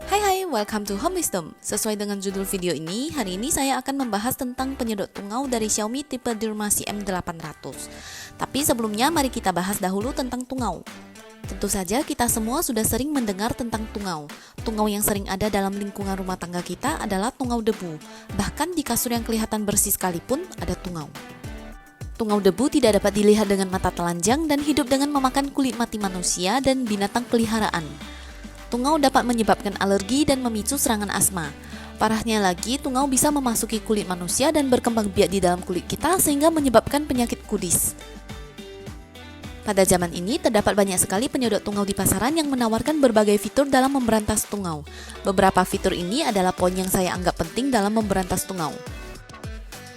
Hai, welcome to Home Wisdom. Sesuai dengan judul video ini, hari ini saya akan membahas tentang penyedot tungau dari Xiaomi tipe Dirma CM800. Tapi sebelumnya mari kita bahas dahulu tentang tungau. Tentu saja kita semua sudah sering mendengar tentang tungau. Tungau yang sering ada dalam lingkungan rumah tangga kita adalah tungau debu. Bahkan di kasur yang kelihatan bersih sekalipun ada tungau. Tungau debu tidak dapat dilihat dengan mata telanjang dan hidup dengan memakan kulit mati manusia dan binatang peliharaan. Tungau dapat menyebabkan alergi dan memicu serangan asma. Parahnya lagi, tungau bisa memasuki kulit manusia dan berkembang biak di dalam kulit kita sehingga menyebabkan penyakit kudis. Pada zaman ini, terdapat banyak sekali penyedot tungau di pasaran yang menawarkan berbagai fitur dalam memberantas tungau. Beberapa fitur ini adalah poin yang saya anggap penting dalam memberantas tungau.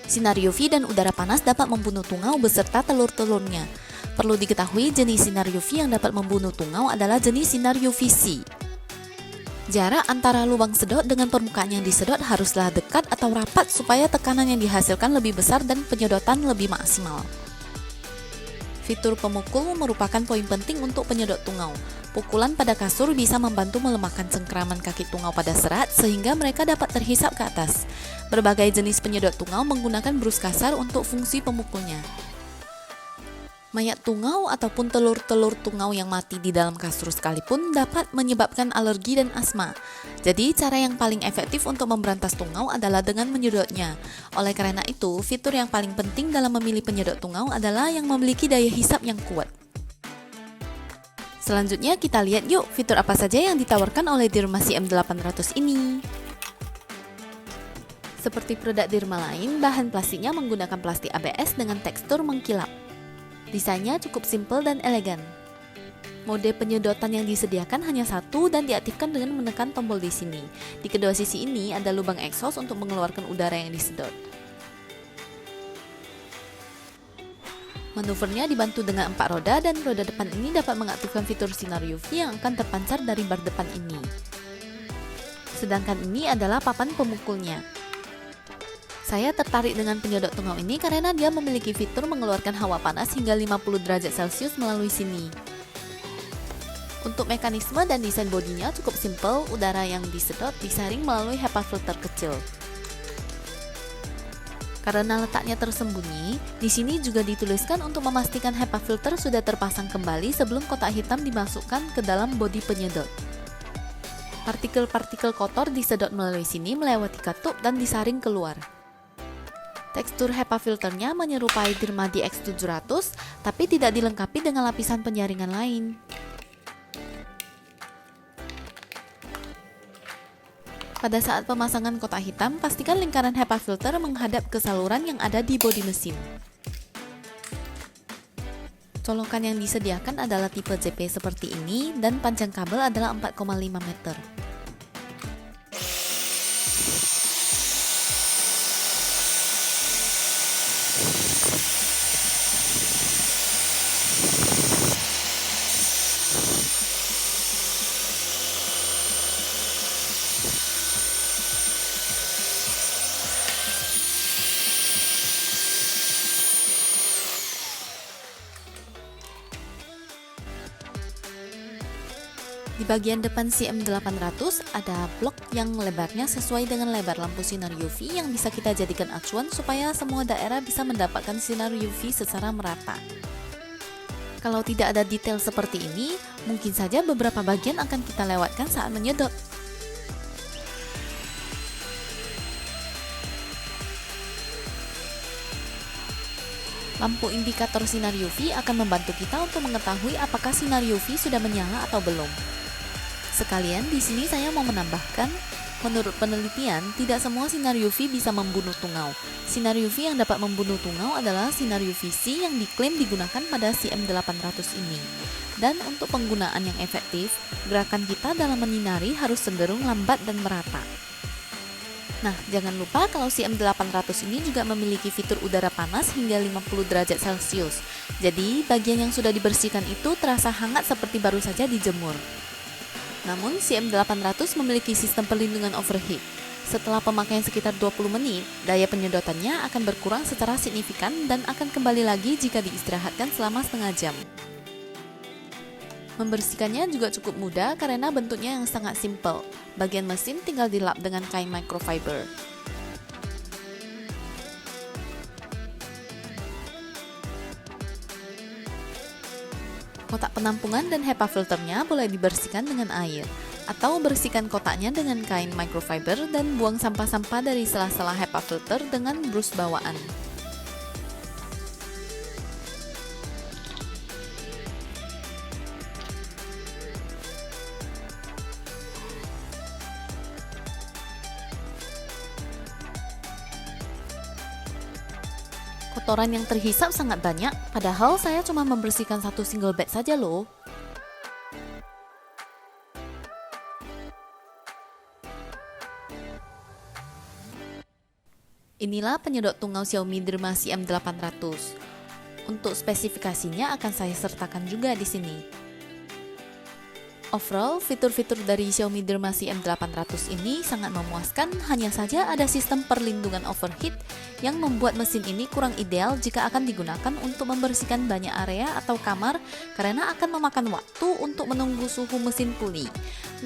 Sinar UV dan udara panas dapat membunuh tungau beserta telur-telurnya. Perlu diketahui jenis sinar UV yang dapat membunuh tungau adalah jenis sinar UVC. Jarak antara lubang sedot dengan permukaan yang disedot haruslah dekat atau rapat supaya tekanan yang dihasilkan lebih besar dan penyedotan lebih maksimal. Fitur pemukul merupakan poin penting untuk penyedot tungau. Pukulan pada kasur bisa membantu melemahkan cengkeraman kaki tungau pada serat sehingga mereka dapat terhisap ke atas. Berbagai jenis penyedot tungau menggunakan brus kasar untuk fungsi pemukulnya. Mayat tungau ataupun telur-telur tungau yang mati di dalam kasur sekalipun dapat menyebabkan alergi dan asma. Jadi, cara yang paling efektif untuk memberantas tungau adalah dengan menyedotnya. Oleh karena itu, fitur yang paling penting dalam memilih penyedot tungau adalah yang memiliki daya hisap yang kuat. Selanjutnya, kita lihat yuk fitur apa saja yang ditawarkan oleh Dirma CM800 ini. Seperti produk Dirma lain, bahan plastiknya menggunakan plastik ABS dengan tekstur mengkilap. Desainnya cukup simpel dan elegan. Mode penyedotan yang disediakan hanya satu dan diaktifkan dengan menekan tombol di sini. Di kedua sisi ini ada lubang exhaust untuk mengeluarkan udara yang disedot. Manuvernya dibantu dengan 4 roda dan roda depan ini dapat mengaktifkan fitur sinar UV yang akan terpancar dari bar depan ini. Sedangkan ini adalah papan pemukulnya. Saya tertarik dengan penyedot tungau ini karena dia memiliki fitur mengeluarkan hawa panas hingga 50 derajat Celcius melalui sini. Untuk mekanisme dan desain bodinya cukup simpel, udara yang disedot disaring melalui HEPA filter kecil. Karena letaknya tersembunyi, di sini juga dituliskan untuk memastikan HEPA filter sudah terpasang kembali sebelum kotak hitam dimasukkan ke dalam bodi penyedot. Partikel-partikel kotor disedot melalui sini melewati katup dan disaring keluar. Tekstur HEPA filternya menyerupai Dirma DX700, tapi tidak dilengkapi dengan lapisan penyaringan lain. Pada saat pemasangan kotak hitam, pastikan lingkaran HEPA filter menghadap ke saluran yang ada di bodi mesin. Colokan yang disediakan adalah tipe JP seperti ini dan panjang kabel adalah 4,5 meter. Di bagian depan CM800 ada blok yang lebarnya sesuai dengan lebar lampu sinar UV yang bisa kita jadikan acuan supaya semua daerah bisa mendapatkan sinar UV secara merata. Kalau tidak ada detail seperti ini, mungkin saja beberapa bagian akan kita lewatkan saat menyedot. Lampu indikator sinar UV akan membantu kita untuk mengetahui apakah sinar UV sudah menyala atau belum. Sekalian di sini saya mau menambahkan, menurut penelitian, tidak semua sinar UV bisa membunuh tungau. Sinar UV yang dapat membunuh tungau adalah sinar UVC yang diklaim digunakan pada CM800 ini. Dan untuk penggunaan yang efektif, gerakan kita dalam menyinari harus cenderung lambat dan merata. Nah, jangan lupa kalau CM800 ini juga memiliki fitur udara panas hingga 50 derajat Celcius. Jadi, bagian yang sudah dibersihkan itu terasa hangat seperti baru saja dijemur. Namun, CM800 memiliki sistem perlindungan overheat. Setelah pemakaian sekitar 20 menit, daya penyedotannya akan berkurang secara signifikan dan akan kembali lagi jika diistirahatkan selama setengah jam. Membersihkannya juga cukup mudah karena bentuknya yang sangat simpel. Bagian mesin tinggal dilap dengan kain microfiber. Kotak penampungan dan HEPA filternya boleh dibersihkan dengan air, atau bersihkan kotaknya dengan kain microfiber dan buang sampah-sampah dari sela-sela HEPA filter dengan brush bawaan. Kotoran yang terhisap sangat banyak, padahal saya cuma membersihkan satu single bed saja loh. Inilah penyedot tungau Xiaomi Dermasi M800. Untuk spesifikasinya akan saya sertakan juga di sini. Overall, fitur-fitur dari Xiaomi Dermasi M800 ini sangat memuaskan, hanya saja ada sistem perlindungan overheat yang membuat mesin ini kurang ideal jika akan digunakan untuk membersihkan banyak area atau kamar karena akan memakan waktu untuk menunggu suhu mesin pulih.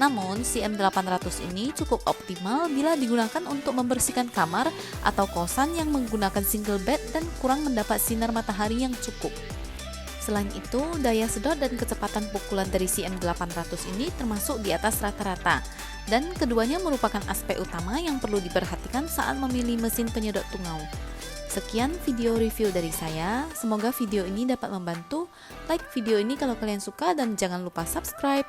Namun, si M800 ini cukup optimal bila digunakan untuk membersihkan kamar atau kosan yang menggunakan single bed dan kurang mendapat sinar matahari yang cukup. Selain itu, daya sedot dan kecepatan pukulan dari si M800 ini termasuk di atas rata-rata, dan keduanya merupakan aspek utama yang perlu diperhatikan saat memilih mesin penyedot tungau. Sekian video review dari saya, semoga video ini dapat membantu. Like video ini kalau kalian suka dan jangan lupa subscribe.